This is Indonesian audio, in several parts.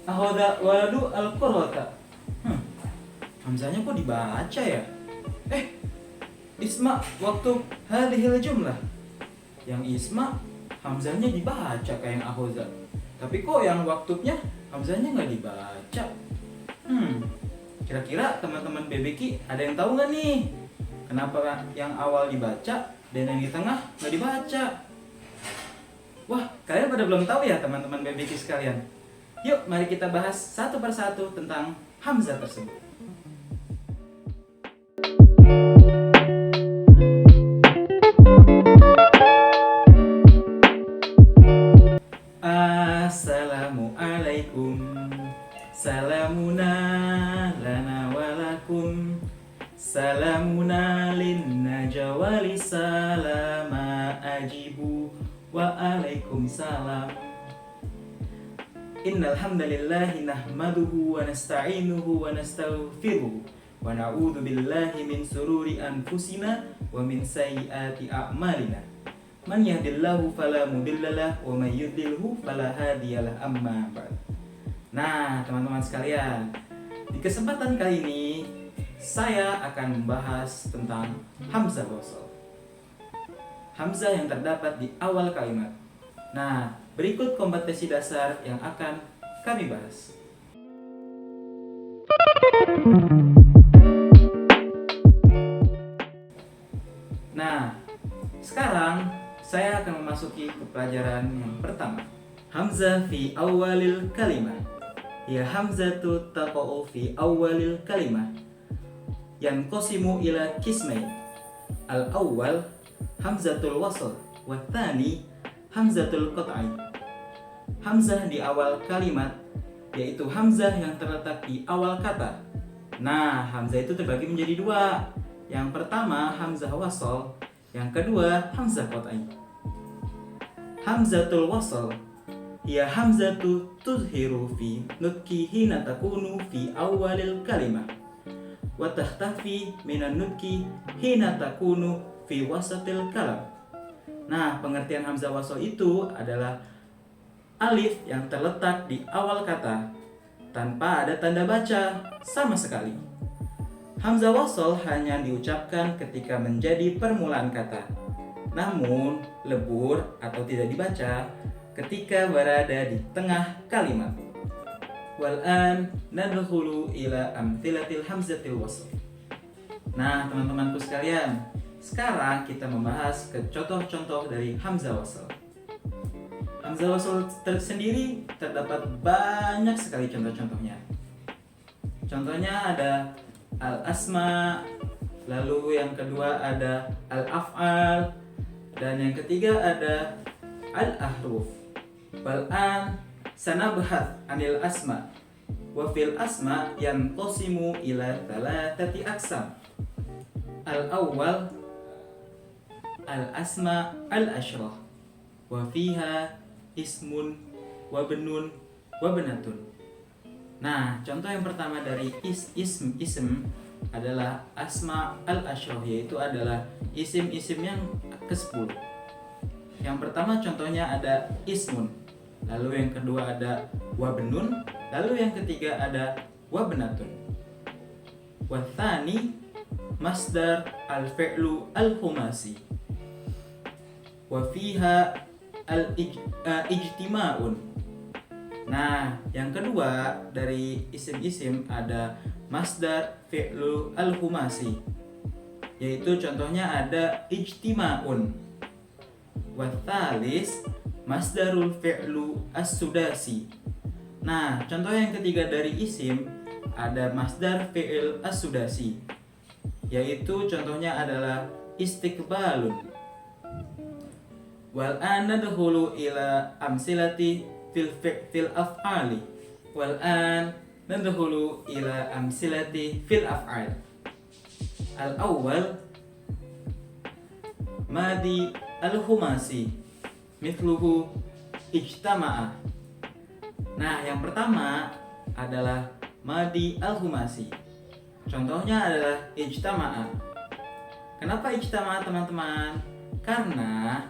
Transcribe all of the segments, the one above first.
Ahoda waladu al-qurrata. Hmm, hamzahnya kok dibaca ya? Isma waktu hadhil jumlah. Yang isma hamzahnya dibaca kayak yang ahoza. Tapi kok yang waktunya hamzahnya nggak dibaca? Kira-kira teman-teman BBK ada yang tahu nggak nih? Kenapa yang awal dibaca dan yang di tengah nggak dibaca? Wah, kalian pada belum tahu ya teman-teman BBK sekalian? Yuk, mari kita bahas satu persatu tentang hamzah tersebut. Assalamualaikum, salamuna lana walakum, salamuna linna jawali salama ajibu wa salam. Innal hamdalillahi nahmaduhu wa nasta'inuhu wa nastaghfiruh wa na'udzu billahi min sururi anfusina wa min sayyiati a'malina. Man yahdihillahu fala mudhillalah wa may yudlilhu fala hadiyalah, amma ba'd. Nah, teman-teman sekalian, di kesempatan kali ini saya akan membahas tentang hamzah wasl. Hamzah yang terdapat di awal kalimat. Nah, berikut kompetensi dasar yang akan kami bahas. Nah, sekarang saya akan memasuki ke pelajaran yang pertama. Hamzah fi awalil kalimah. Ya hamzatu taqa'u fi awalil kalimah. Yanqasimu ila qismain. Al-awwal hamzatul wasl wa tsani hamzatul qat'i. Hamzah di awal kalimat yaitu hamzah yang terletak di awal kata. Nah, hamzah itu terbagi menjadi dua. Yang pertama hamzah wasl, yang kedua hamzah qat'i. Hamzatul wasl ya hamzatu tuzhiru fi nutki hina takunu fi awalil kalimah wa tahtafi minan nutki hina takunu fi wasatil kalam. Nah, pengertian hamzah wasl itu adalah alif yang terletak di awal kata tanpa ada tanda baca sama sekali. Hamzah wasl hanya diucapkan ketika menjadi permulaan kata, namun lebur atau tidak dibaca ketika berada di tengah kalimat. Wal'an nadkhulu ila amthilatil hamzatil wasl. Nah, teman-temanku sekalian, sekarang kita membahas ke contoh-contoh dari hamzah wasl. Hamzah wasl sendiri terdapat banyak sekali contoh-contohnya. Contohnya ada al-asma, lalu yang kedua ada al-af'al, dan yang ketiga ada al-ahruf. Wal'an sanabhat anil asma wa fil asma yanqasimu ila thalathati aqsam. Al-awwal al-asma al-ashrah wa fiha ismun wa benun wa benatun. Nah, contoh yang pertama dari ism adalah asma al-ashrah, yaitu adalah isim-isim yang ke-10. Yang pertama contohnya ada ismun, lalu yang kedua ada wabenun, lalu yang ketiga ada wabenatun. Wathani masdar al-fi'lu al-khumasi wa fiha al-ijtima'un. Nah, yang kedua dari isim-isim ada masdar fi'lu al-khumasi, yaitu contohnya ada ijtima'un. Wathalis masdarul fi'lu as-sudasi. Nah, contoh yang ketiga dari isim ada masdar fi'il as-sudasi, yaitu contohnya adalah istiqbalun. Wal an nadkhulu ila amsilati fil af'ali. Wal an nadkhulu ila amsilati fil af'al. Al-awwal madi al-khumasi mithluhu ijtama'a. Nah, yang pertama adalah madi al-khumasi. Contohnya adalah ijtama'a. Kenapa ijtama'a, teman-teman? Karena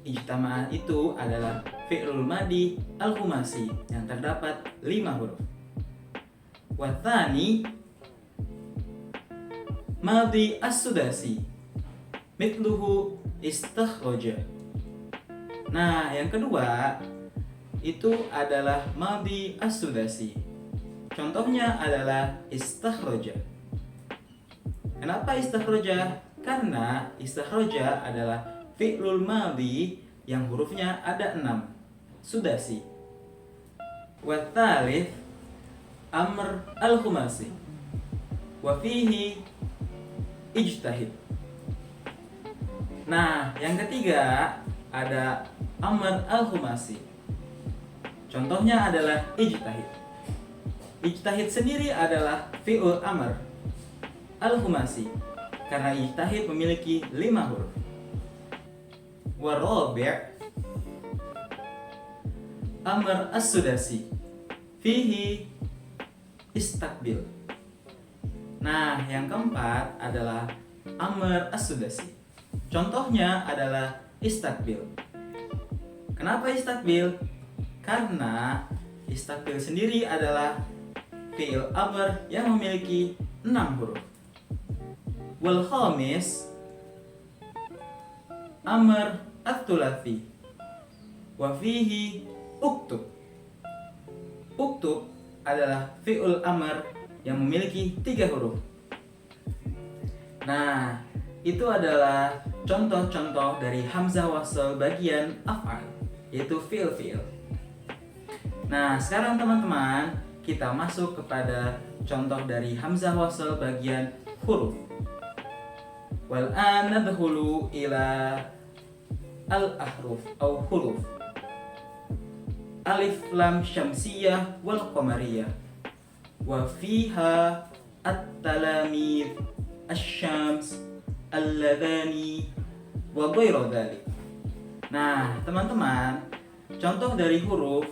ijtama'a itu adalah fi'lul madi al-khumasi yang terdapat 5 huruf. Wathani madi as-sudasi mithluhu istakhraja. Nah, yang kedua itu adalah madi as-sudasi. Contohnya adalah istakhraja. Kenapa istakhraja? Karena istakhraja adalah fi'lul madi yang hurufnya ada 6, sudasi. Wa thalith amr al-khumasi wa fihi ijtahid. Nah, yang ketiga ada amr al-khumasi. Contohnya adalah ijtahid. Ijtahid sendiri adalah fi'ul amr al-khumasi karena ijtahid memiliki 5 huruf. Warabi' amr as-sudasi fihi istakbil. Nah, yang keempat adalah amr as-sudasi. Contohnya adalah istakbil. Kenapa istakbil? Karena istakbil sendiri adalah fi'il amr yang memiliki 6 huruf. Wal khamis amr at-tulathi wa fihi uktub. Uktub adalah fi'ul amr yang memiliki 3 huruf. Nah, itu adalah contoh-contoh dari hamzah wasl bagian af'al, yaitu fi'il-fi'il. Nah, sekarang teman-teman, kita masuk kepada contoh dari hamzah wasl bagian huruf. Wal an nadkhulu ila al-ahruf atau huruf. Alif lam syamsiyah wal qamariyah. Wa fiha at-talamid asy-syams alladhani wa ghairu dzalik. Nah, teman-teman, contoh dari huruf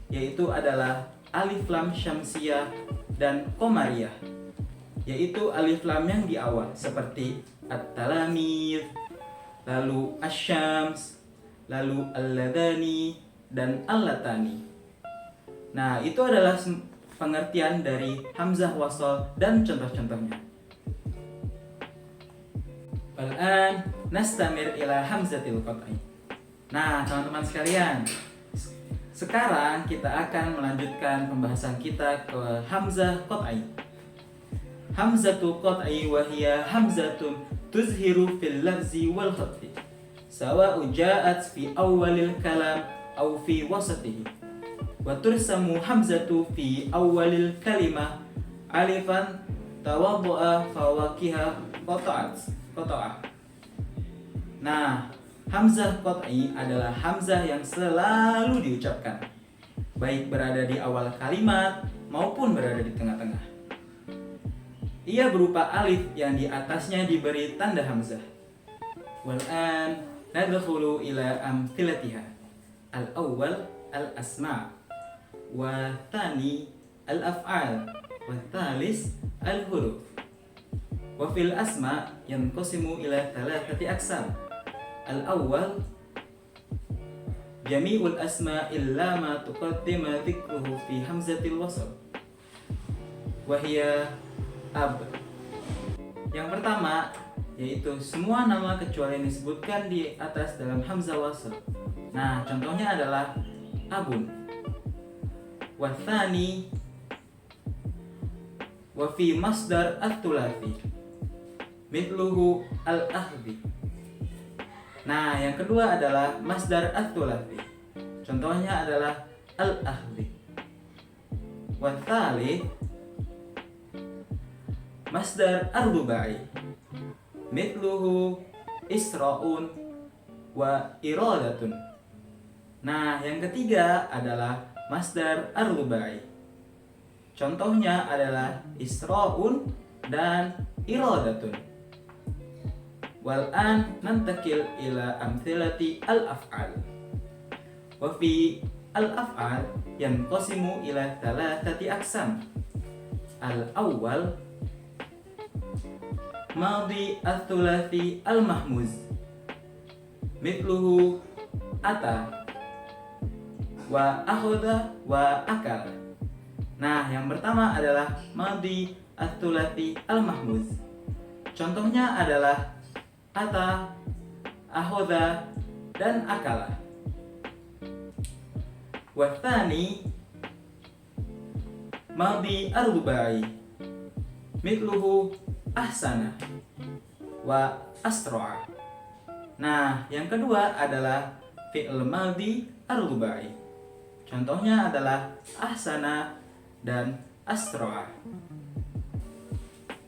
yaitu adalah alif lam syamsiyah dan qamariyah, yaitu alif lam yang di awal seperti at-talamid, lalu asy-syams, lalu alladhani dan allatani. Nah, itu adalah pengertian dari hamzah wasl dan contoh-contohnya. Al-an nastamir ila hamzatil qat'i. Nah, teman-teman sekalian, sekarang kita akan melanjutkan pembahasan kita ke hamzah qat'i. Hamzatu qat'i wa hiya hamzatun tuzhiru fil lafzi wal khatfi sawa'u ja'at fi awwalil kalam aw fi wasatihi wa tursamu hamzatu fi awwalil kalimah alifan tawaddu'a fawakiha qata'ah. Nah, hamzah qat'i adalah hamzah yang selalu diucapkan, baik berada di awal kalimat maupun berada di tengah-tengah. Ia berupa alif yang di atasnya diberi tanda hamzah. Wal an nadkhulu ila amthilatiha. Al-awwal al-asma' wa thani al-af'al wa thalis al-huruf. Wa fil asma' yanqasimu ila thalathati aqsam. Al-awwal jami'ul asma' illa ma tuqaddima dhikruhu fi hamzatil wasl wa hiya ab. Yang pertama yaitu semua nama kecuali yang disebutkan di atas dalam hamzah wasl. Nah, contohnya adalah abun. Wa tsani wa fi masdar at-tulathi mithluhu al-akhdhi. Nah, yang kedua adalah masdar at-tulathi. Contohnya adalah al-akhdhi. Wa tsalits masdar ar-rubai mithluhu isra'un wa iradatun. Nah, yang ketiga adalah masdar ar-rubai. Contohnya adalah isra'un dan iradatun. Wal an nantakil ila amthilati al-af'al. Wa fi al-af'al yanqasimu ila thalathati aqsam. Al-awwal madi al-thulathi al-mahmuz mithluhu ata wa akhadha wa akala. Nah, yang pertama adalah madhi at-thulathi al-mahmuz. Contohnya adalah ata, akhadha, dan akala. Wa tsani madhi ar-rubai, mithluhu ahsana wa asra'a. Nah, yang kedua adalah fi'il madhi ar-rubai. Contohnya adalah ahsana dan asra'a.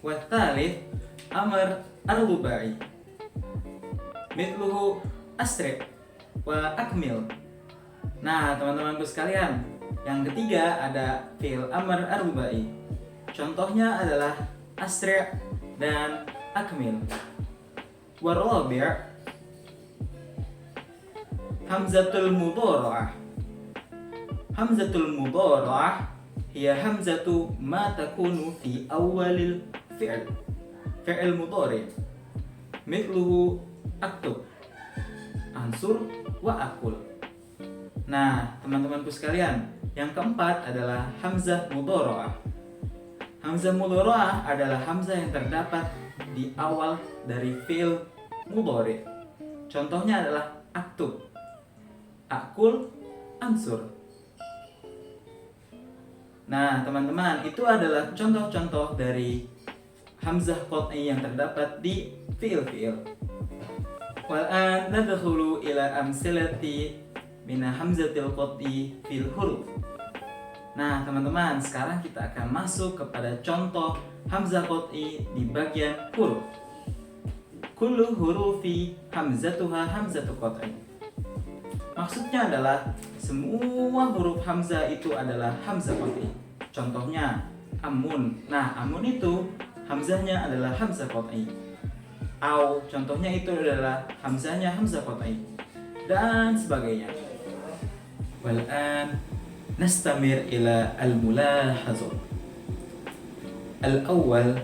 Wa tsalits amr ar-rubai, mithluhu asri' wa akmil. Nah, teman-temanku sekalian, yang ketiga ada fi'il amr ar-rubai. Contohnya adalah asri' dan akmil. Wa rabi' hamzatul mudhara'ah. Hamzatul mudhara'ah hiya hamzatu ma takunu fi awalil fi'l. Fi'l mudhari'. Mithluhu aktub, ansur, wa akul. Nah, teman-temanku sekalian, yang keempat adalah hamzah mudhara'ah. Hamzah mudhara'ah adalah hamzah yang terdapat di awal dari fi'il mudhari'. Contohnya adalah aktub, akul, ansur. Nah, teman-teman, itu adalah contoh-contoh dari hamzah qat'i yang terdapat di fi'il-fi'il. Wal'an nadkhulu ila amsilati min hamzatil qat'i fil huruf. Nah, teman-teman, sekarang kita akan masuk kepada contoh hamzah qat'i di bagian huruf. Kullu hurufi hamzatuha hamzatu qat'i. Maksudnya adalah semua huruf hamzah itu adalah hamzah qat'i. Contohnya amun. Nah, amun itu hamzahnya adalah hamzah qat'i. Au, contohnya itu adalah hamzahnya hamzah qat'i, dan sebagainya. Wal'an nastamir ila al-mulahazat. Al-awwal,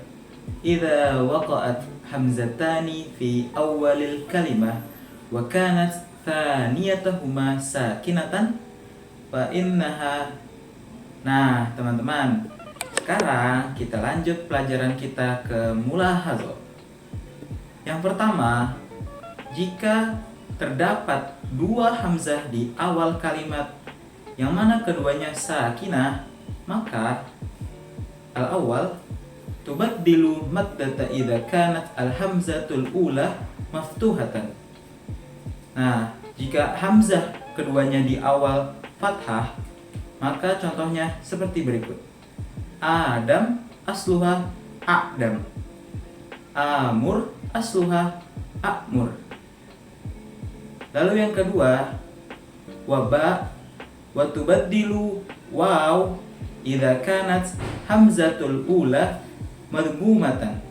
idza waqa'at hamzatani fi awwalil kalimah wa kanat thaniyatuhuma sakinatan fa innaha. Nah, teman-teman, sekarang kita lanjut pelajaran kita ke mulahazat. Yang pertama, jika terdapat dua hamzah di awal kalimat yang mana keduanya sakinah, maka al-awwal tubaddilu maddata idza kanat al-hamzatul ula maftuhatan. Nah, jika hamzah keduanya di awal fathah, maka contohnya seperti berikut. Adam asluha a'dam. Amur asluha a'mur. Lalu yang kedua, waba wa tubaddilu waw idza kanat hamzatul ula madghumatan.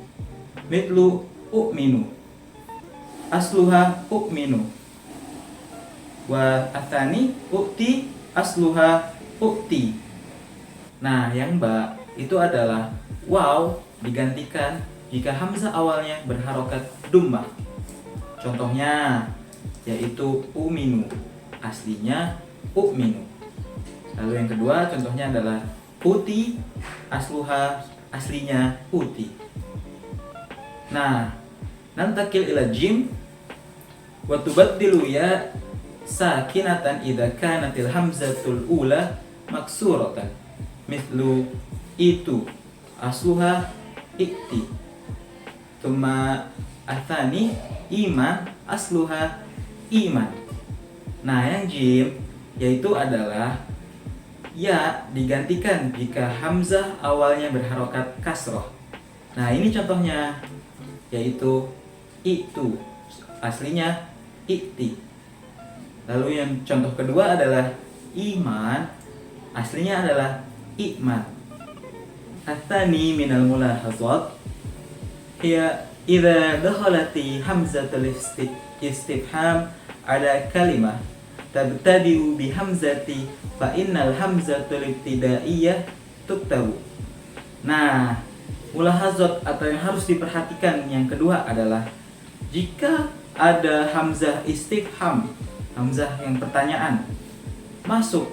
Mithlu u'minu. Asluha u'minu. Wa atsani u'ti asluha u'ti. Nah, yang ba itu adalah waw digantikan jika hamzah awalnya berharokat dummah. Contohnya yaitu uminu, aslinya u'minu. Lalu yang kedua contohnya adalah uti, aslinya uti. Nah, nantakil ila jim wa tubaddilu ya sakinatan idza kanatil hamzatul ula maksuratan. Mithlu itu, asluha ikti. Tuma athani iman, asluha iman. Nah, yang jim yaitu adalah ya digantikan jika hamzah awalnya berharokat kasroh. Nah, ini contohnya yaitu itu, aslinya ikti. Lalu yang contoh kedua adalah iman, aslinya adalah iman. Atsani minal mulahazat hiya idza dakhalati hamzatul istifham ala kalimah tabtadi'u bi hamzati fa innal hamzatul ibtidaiyah tuktabu. Nah, mulahazat atau yang harus diperhatikan yang kedua adalah jika ada hamzah istifham, hamzah yang pertanyaan, masuk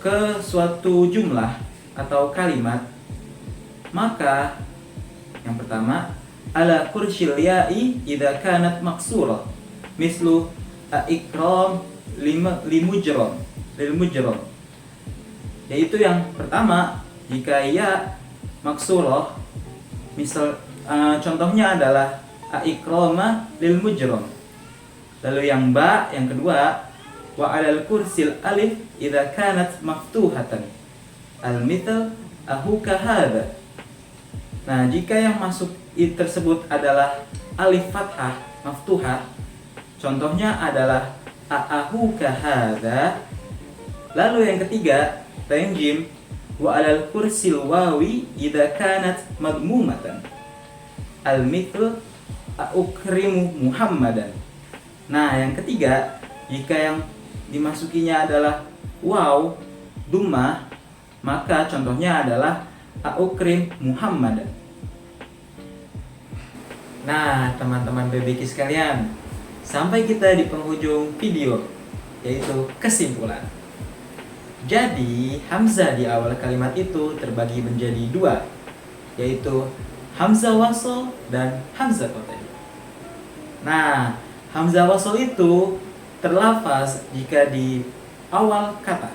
ke suatu jumlah atau kalimat, maka yang pertama, ala kursyil ya'i idza kanat maksurah mislu ikram limujram lilmujram, yaitu yang pertama, jika ya maksurah, misal contohnya adalah ikrama lilmujram. Lalu yang ba, yang kedua, wa alal kursil alif idza kanat maftuhatan al-mithal ahuka hadza. Nah, jika yang masuk tersebut adalah alif fathah maftuhah, contohnya adalah ahuka hadza. Lalu yang ketiga, tanjim, wa alal kursil wawi idza kanat madmumatan al-mithal ukrimu Muhammadan. Nah, yang ketiga, jika yang dimasukinya adalah waw dummah, maka contohnya adalah ukrim Muhammadan. Nah, teman-teman BBQ sekalian, sampai kita di penghujung video, yaitu kesimpulan. Jadi, hamzah di awal kalimat itu terbagi menjadi dua, yaitu hamzah wasl dan hamzah qat'i. Nah, hamzah wasl itu terlafaz jika di awal kata,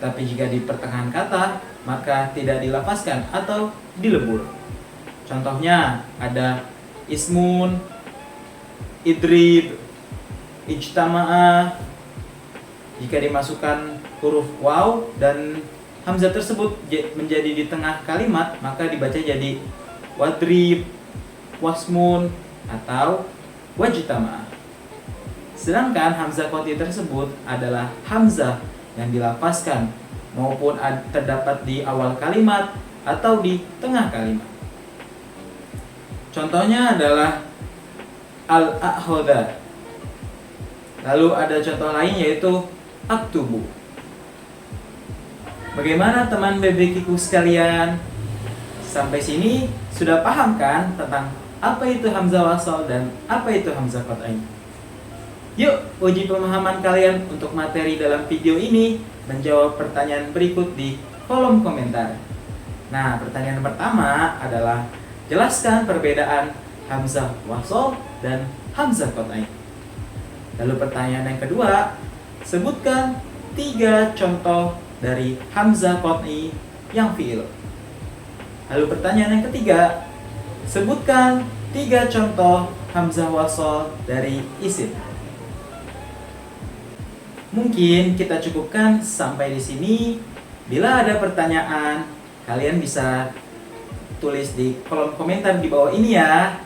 tapi jika di pertengahan kata maka tidak dilafazkan atau dilebur. Contohnya ada ismun, idrib, ijtama'ah. Jika dimasukkan huruf waw dan hamzah tersebut menjadi di tengah kalimat, maka dibaca jadi wadrib, wasmun, atau wajtama'ah. Sedangkan hamzah qat'i tersebut adalah hamzah yang dilafazkan maupun terdapat di awal kalimat atau di tengah kalimat. Contohnya adalah al-akhoda. Lalu ada contoh lain yaitu aktubu. Bagaimana teman BBQ sekalian? Sampai sini sudah paham kan tentang apa itu hamzah wasl dan apa itu hamzah qat'i? Yuk, uji pemahaman kalian untuk materi dalam video ini. Menjawab pertanyaan berikut di kolom komentar. Nah, pertanyaan pertama adalah jelaskan perbedaan hamzah wasl dan hamzah qat'i. Lalu pertanyaan yang kedua, sebutkan 3 contoh dari hamzah qat'i yang fi'il. Lalu pertanyaan yang ketiga, sebutkan 3 contoh hamzah wasl dari isim. Mungkin kita cukupkan sampai di sini. Bila ada pertanyaan, kalian bisa tulis di kolom komentar di bawah ini ya.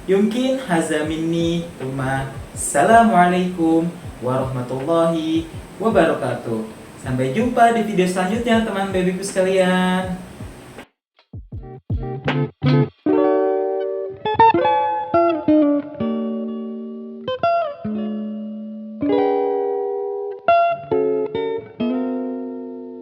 Yumkin haza minni tuma. Assalamualaikum warahmatullahi wabarakatuh. Sampai jumpa di video selanjutnya teman babyku sekalian.